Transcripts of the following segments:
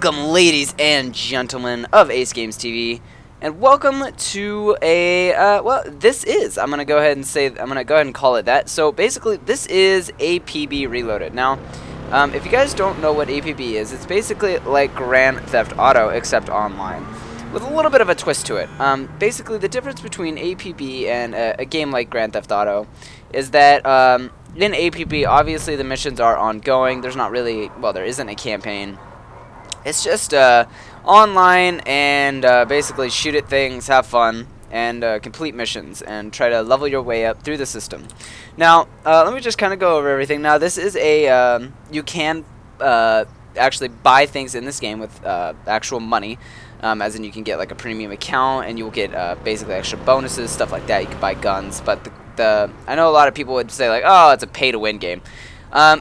Welcome, ladies and gentlemen of AceGamesTV, and welcome to a I'm gonna go ahead and call it that. So basically, this is APB Reloaded. Now, if you guys don't know what APB is, it's basically like Grand Theft Auto except online, with a little bit of a twist to it. Basically, the difference between APB and a game like Grand Theft Auto is that in APB, obviously the missions are ongoing. There's not really, well, there isn't a campaign. It's just online and basically shoot at things, have fun, and complete missions, and try to level your way up through the system. Now, let me just kind of go over everything. Now, this is a, you can actually buy things in this game with actual money, as in you can get like a premium account, and you'll get basically extra bonuses, stuff like that. You can buy guns, but I know a lot of people would say like, oh, it's a pay-to-win game.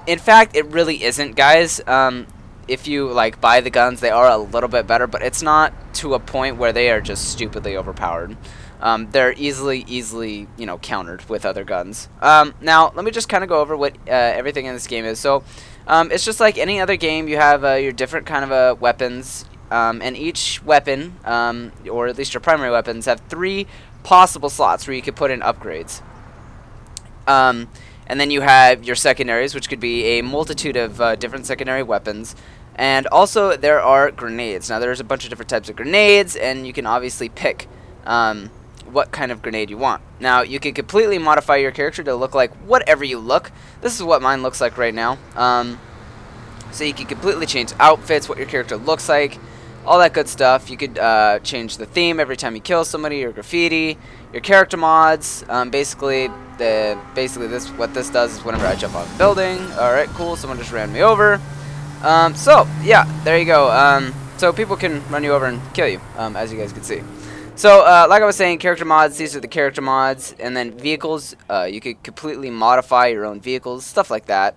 In fact, it really isn't, guys. If you like buy the guns, they are a little bit better, but it's not to a point where they are just stupidly overpowered. They're easily countered with other guns. Now let me just kind of go over what everything in this game is. So it's just like any other game. You have your different kind of weapons, and each weapon, or at least your primary weapons, have 3 possible slots where you could put in upgrades. And then you have your secondaries, which could be a multitude of different secondary weapons. And also there are grenades. Now there's a bunch of different types of grenades, and you can obviously pick what kind of grenade you want. Now you can completely modify your character to look like whatever you look. This is what mine looks like right now. So you can completely change outfits, what your character looks like, all that good stuff. You could change the theme every time you kill somebody, your graffiti, your character mods. Basically what this does is whenever I jump off a building, alright, cool, someone just ran me over. So yeah, there you go. So people can run you over and kill you, as you guys can see. So like I was saying, character mods, these are the character mods. And then vehicles, you could completely modify your own vehicles, stuff like that.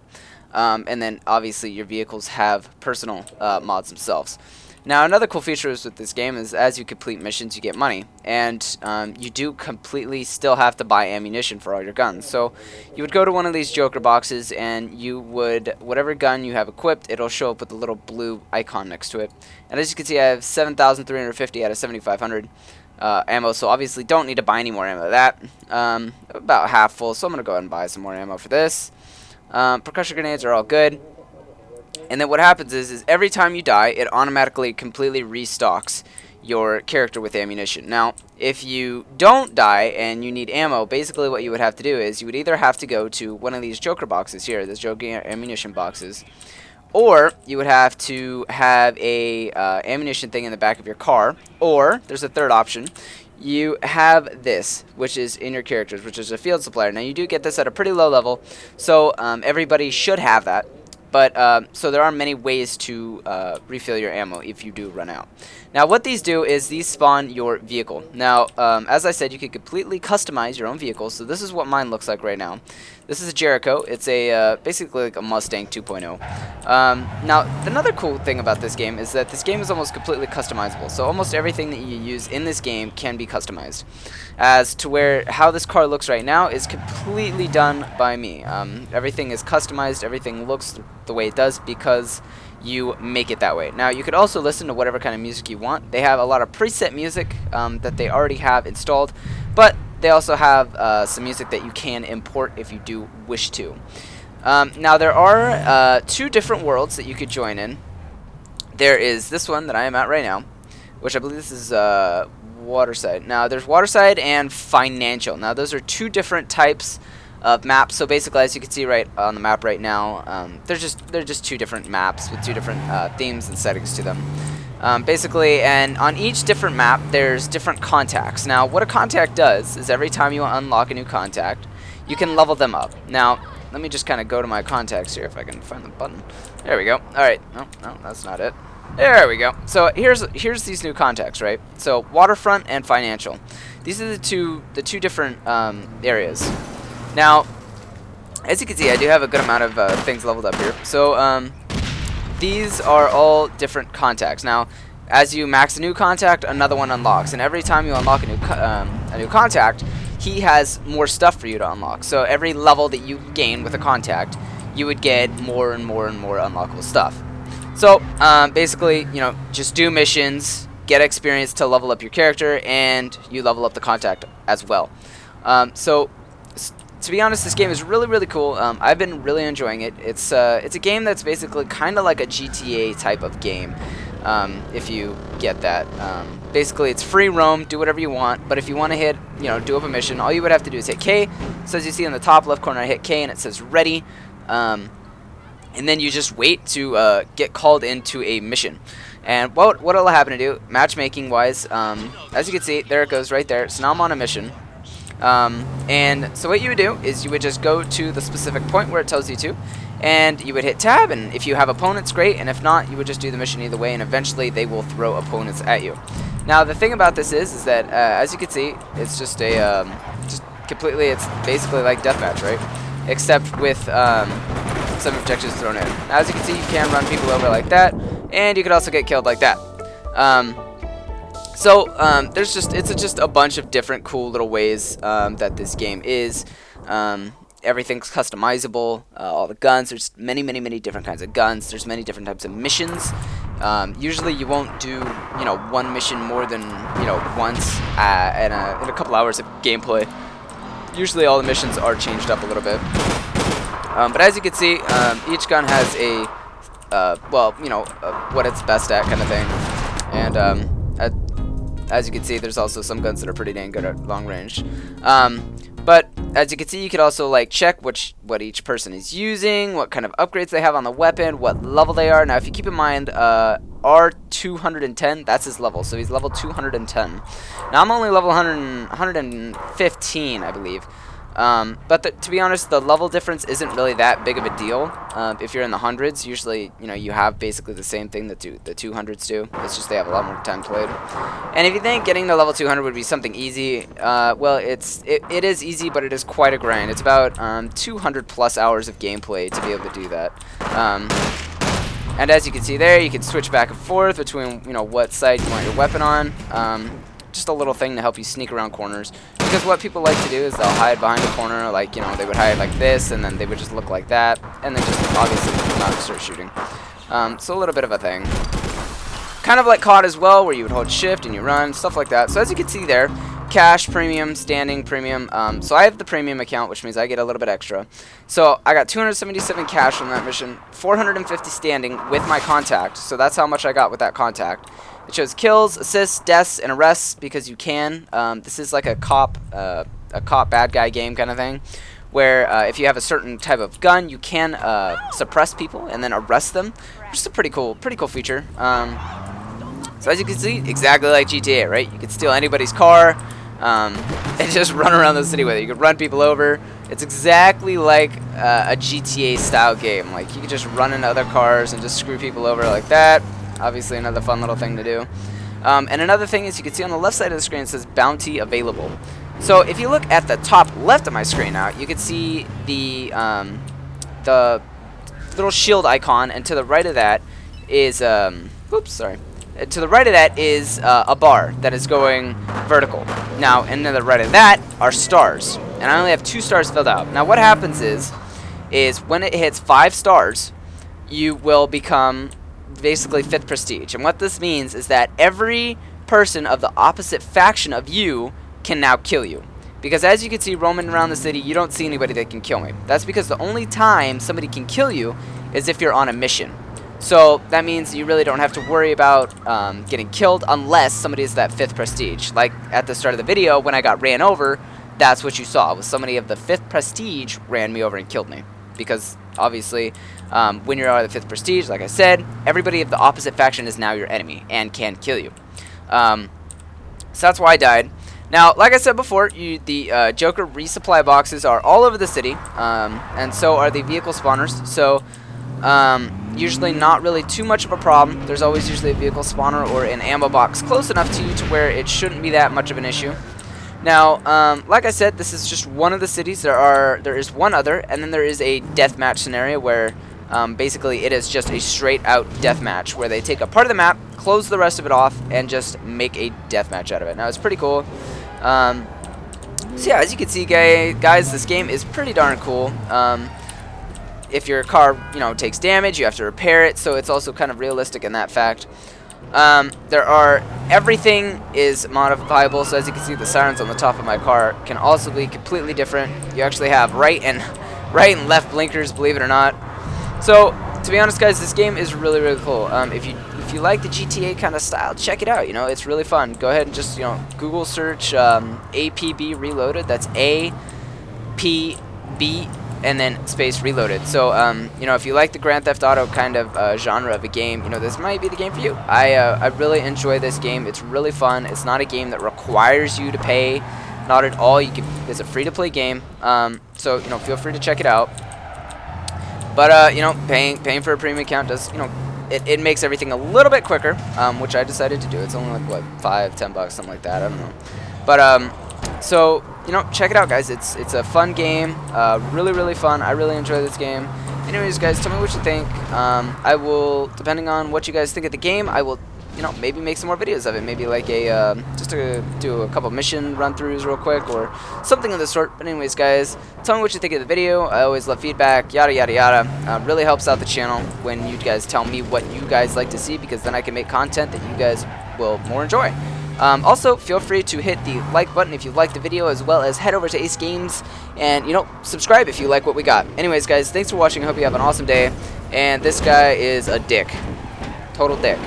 And then obviously your vehicles have personal mods themselves. Now, another cool feature with this game is as you complete missions, you get money. And you do completely still have to buy ammunition for all your guns. So you would go to one of these Joker boxes, and you would, whatever gun you have equipped, it'll show up with a little blue icon next to it. And as you can see, I have 7,350 out of 7,500 ammo. So obviously don't need to buy any more ammo of that. About half full, so I'm going to go ahead and buy some more ammo for this. Percussion grenades are all good. And then what happens is every time you die, it automatically completely restocks your character with ammunition. Now, if you don't die and you need ammo, basically what you would have to do is you would either have to go to one of these Joker boxes here, these Joker ammunition boxes, or you would have to have a ammunition thing in the back of your car, or there's a third option. You have this, which is in your characters, which is a field supplier. Now, you do get this at a pretty low level, so everybody should have that. But, so there are many ways to refill your ammo if you do run out. Now, what these do is these spawn your vehicle. Now, as I said, you can completely customize your own vehicle. So this is what mine looks like right now. This is a Jericho. It's a basically like a Mustang 2.0. Now, another cool thing about this game is that this game is almost completely customizable. So almost everything that you use in this game can be customized. As to where how this car looks right now is completely done by me. Everything is customized. Everything looks the way it does because you make it that way. Now, you could also listen to whatever kind of music you want. They have a lot of preset music that they already have installed, but they also have some music that you can import if you do wish to. Now, there are 2 different worlds that you could join in. There is this one that I am at right now, which I believe this is Waterside. Now, there's Waterside and Financial. Now, those are 2 different types of maps. So basically, as you can see right on the map right now, they're just 2 different maps with 2 different themes and settings to them. Basically, and on each different map, there's different contacts. Now, what a contact does is every time you unlock a new contact, you can level them up. Now, let me just kind of go to my contacts here if I can find the button. There we go. All right. No, that's not it. There we go. So here's these new contacts, right? So Waterfront and Financial. These are the two different areas. Now, as you can see, I do have a good amount of things leveled up here. So these are all different contacts. Now, as you max a new contact, another one unlocks, and every time you unlock a new contact, he has more stuff for you to unlock. So every level that you gain with a contact, you would get more and more and more unlockable stuff. So basically, you know, just do missions, get experience to level up your character, and you level up the contact as well. So to be honest, this game is really, really cool. I've been really enjoying it. It's a game that's basically kind of like a GTA type of game, if you get that. Basically, it's free roam, do whatever you want. But if you want to hit, you know, do up a mission, all you would have to do is hit K. So as you see in the top left corner, I hit K and it says ready. And then you just wait to get called into a mission. And what will happen to do, matchmaking wise, as you can see, there it goes right there. So now I'm on a mission. And so what you would do is you would just go to the specific point where it tells you to, and you would hit tab, and if you have opponents, great, and if not, you would just do the mission either way, and eventually they will throw opponents at you. Now the thing about this is that as you can see, it's just a it's basically like deathmatch, right? Except with some objectives thrown in. Now, as you can see, you can run people over like that, and you could also get killed like that. There's just a bunch of different cool little ways that this game is. Everything's customizable. All the guns, there's many different kinds of guns. There's many different types of missions. Usually you won't do, you know, one mission more than, you know, once in a couple hours of gameplay. Usually all the missions are changed up a little bit. But as you can see, each gun has a, well, you know, what it's best at kind of thing. And as you can see, there's also some guns that are pretty dang good at long range. But as you can see, you could also like check what each person is using, what kind of upgrades they have on the weapon, what level they are. Now, if you keep in mind, R210, that's his level, so he's level 210. Now, I'm only level 115, I believe. But to be honest, the level difference isn't really that big of a deal. If you're in the hundreds, usually, you know, you have basically the same thing that the 200s do. It's just they have a lot more time played. And if you think getting to level 200 would be something easy, well, it is easy, but it is quite a grind. It's about 200 plus hours of gameplay to be able to do that. And as you can see there, you can switch back and forth between, you know, what side you want your weapon on. Just a little thing to help you sneak around corners, because what people like to do is they'll hide behind a corner, like, you know, they would hide like this, and then they would just look like that, and then just obviously not start shooting. So a little bit of a thing, kind of like COD as well, where you would hold shift and you run, stuff like that. So as you can see there, cash premium, standing premium. So I have the premium account, which means I get a little bit extra. So I got 277 cash from that mission, 450 standing with my contact. So that's how much I got with that contact. It shows kills, assists, deaths, and arrests, because you can. This is like a cop bad guy game kind of thing, where if you have a certain type of gun, you can suppress people and then arrest them. Just a pretty cool feature. So as you can see, exactly like GTA, right? You can steal anybody's car and just run around the city with it. You can run people over. It's exactly like a GTA style game. Like, you can just run into other cars and just screw people over like that. Obviously another fun little thing to do. And another thing is, you can see on the left side of the screen it says bounty available. So if you look at the top left of my screen now, you can see the little shield icon, and to the right of that is oops, sorry. To the right of that is a bar that is going vertical. Now, and to the right of that are stars, and I only have 2 stars filled out. Now, what happens is when it hits 5 stars, you will become basically 5th prestige. And what this means is that every person of the opposite faction of you can now kill you. Because as you can see, roaming around the city, you don't see anybody that can kill me. That's because the only time somebody can kill you is if you're on a mission. So that means you really don't have to worry about getting killed unless somebody is that 5th prestige. Like at the start of the video, when I got ran over, that's what you saw, was somebody of the 5th prestige ran me over and killed me. Because obviously, when you're out of the 5th prestige, like I said, everybody of the opposite faction is now your enemy and can kill you. So that's why I died. Now, like I said before, the Joker resupply boxes are all over the city, and so are the vehicle spawners. So usually not really too much of a problem. There's always usually a vehicle spawner or an ammo box close enough to you to where it shouldn't be that much of an issue. Now, like I said, this is just one of the cities. There is one other, and then there is a deathmatch scenario where basically it is just a straight out deathmatch where they take a part of the map, close the rest of it off, and just make a deathmatch out of it. Now, it's pretty cool. So yeah, as you can see, guys, this game is pretty darn cool. if your car, you know, takes damage, you have to repair it, so it's also kind of realistic in that fact. Everything is modifiable, so as you can see, the sirens on the top of my car can also be completely different. You actually have right and left blinkers, believe it or not. So, to be honest, guys, this game is really, really cool. If you like the GTA kind of style, check it out. You know, it's really fun. Go ahead and just, you know, Google search APB Reloaded. That's APB and then space Reloaded. So, you know, if you like the Grand Theft Auto kind of genre of a game, you know, this might be the game for you. I really enjoy this game. It's really fun. It's not a game that requires you to pay. Not at all. It's a free-to-play game. So, you know, feel free to check it out. But, you know, paying for a premium account does, you know, it makes everything a little bit quicker, which I decided to do. It's only like, what, $5, $10, something like that. I don't know. But, so, you know, check it out, guys. It's a fun game. Really, really fun. I really enjoy this game. Anyways, guys, tell me what you think. I will, depending on what you guys think of the game, I will, you know, maybe make some more videos of it. Maybe like a, just to do a couple mission run-throughs real quick or something of the sort. But anyways, guys, tell me what you think of the video. I always love feedback, yada, yada, yada. Really helps out the channel when you guys tell me what you guys like to see, because then I can make content that you guys will more enjoy. Also, feel free to hit the like button if you like the video, as well as head over to Ace Games and, you know, subscribe if you like what we got. Anyways, guys, thanks for watching. I hope you have an awesome day. And this guy is a dick. Total dick.